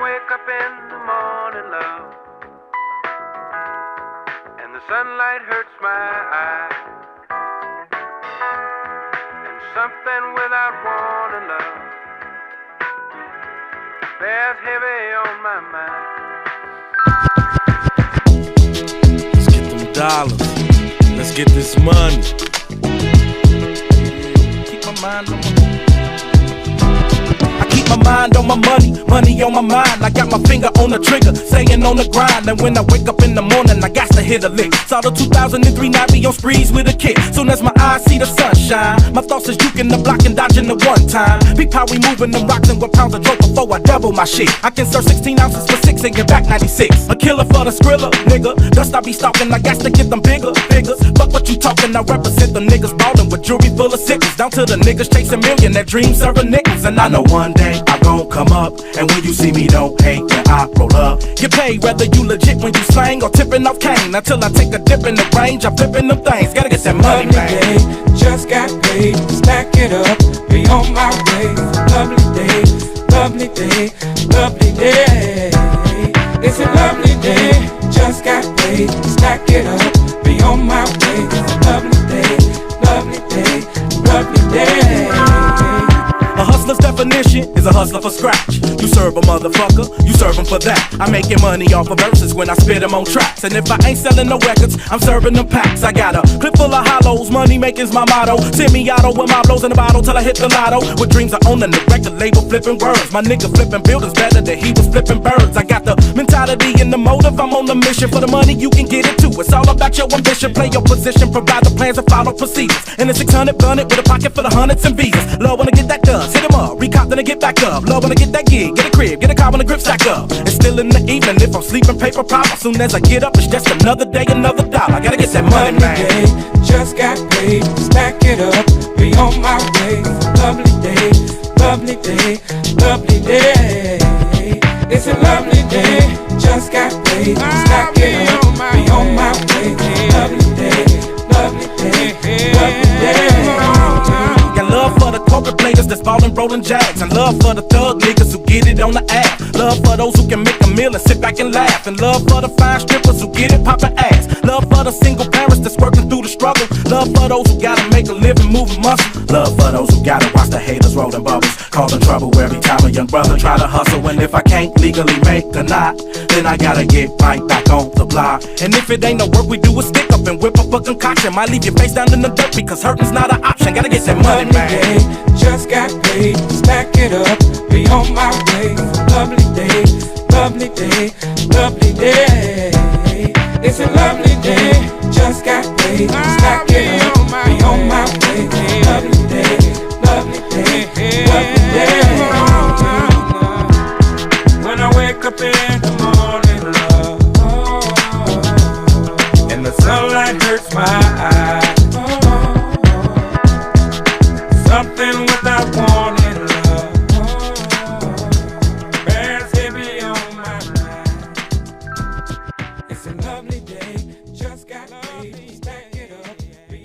wake up in the morning, love, and the sunlight hurts my eyes, and something without warning, love, bears heavy on my mind. Let's get them dollars. Let's get this money. Keep my mind on my mind on my money, money on my mind. I got my finger on the trigger, staying on the grind. And when I wake up in the morning, I got to hit a lick. Saw the 2003 night be on sprees with a kid. Soon as my eyes see the sunshine, my thoughts is juking the block and dodging the one time. Peep how we moving them rocks and what pounds of dope before I double my shit. I can serve 16 ounces for 6 and get back 96. A killer for the skrilla, nigga. Dust I be stalking, I got to get them bigger figures. Fuck what you talking, I represent them niggas ballin' with jewelry full of sickles. Down to the niggas chasing million, that dream serving nickels. And I know one day I gon' come up, and when you see me, don't hate when I roll up. Get paid whether you legit when you slang or tipping off cane. Until I take a dip in the range, I'm flipping them things. Gotta get that money, man. Lovely day, just got paid, stack it up, be on my way. Lovely day, lovely day, lovely day. It's a lovely day, just got paid, stack it up, be on my way. Lovely day, lovely day, lovely day. A hustler's definition is a hustler for scratch. You serve a motherfucker, you serve him for that. I'm making money off of verses when I spit them on tracks. And if I ain't selling no records, I'm serving them packs. I got a clip full of hollows, money making's my motto. Semi-auto with my blows in the bottle till I hit the lotto. With dreams of owning the record label, flipping words. My nigga flipping buildings better than he was flipping birds. I got the mentality and the motive, I'm on the mission. For the money you can get it too. It's all about your ambition. Play your position, provide the plans and follow procedures. And a 600 gun it with a pocket full of hundreds and visas. Love when I get that done. Hit him up, recop then I get back up. Love when I get that gig, get a crib, get a car when the grip stack up. It's still in the evening if I'm sleeping paper pop. As soon as I get up, it's just another day, another dollar. I gotta get that money, man. Day, just got paid, stack it up, be on my way. Lovely day, lovely day, lovely day. It's a lovely day, just got paid, stack it up, be on my way. Lovely day, lovely day, lovely day. Got love for the corporate players that's ballin' rollin' jags, and love for the thug niggas who get it on the app. Love for those who can make a meal and sit back and laugh, and love for the fine strippers who get it poppin' ass. Love for the single parents that's working through the struggle. Love for those who gotta make a living moving muscle. Love for those who gotta watch the haters rollin' bubbles, causing trouble every time a young brother try to hustle. And if I can't legally make a knot, then I gotta get right back on the block. And if it ain't no work, we do a stick up and whip up a concoction. Might leave your face down in the dirt because hurting's not an option. Gotta get that money, man. Day, just got paid, stack it up, be on my way. Lovely day, lovely day, lovely day.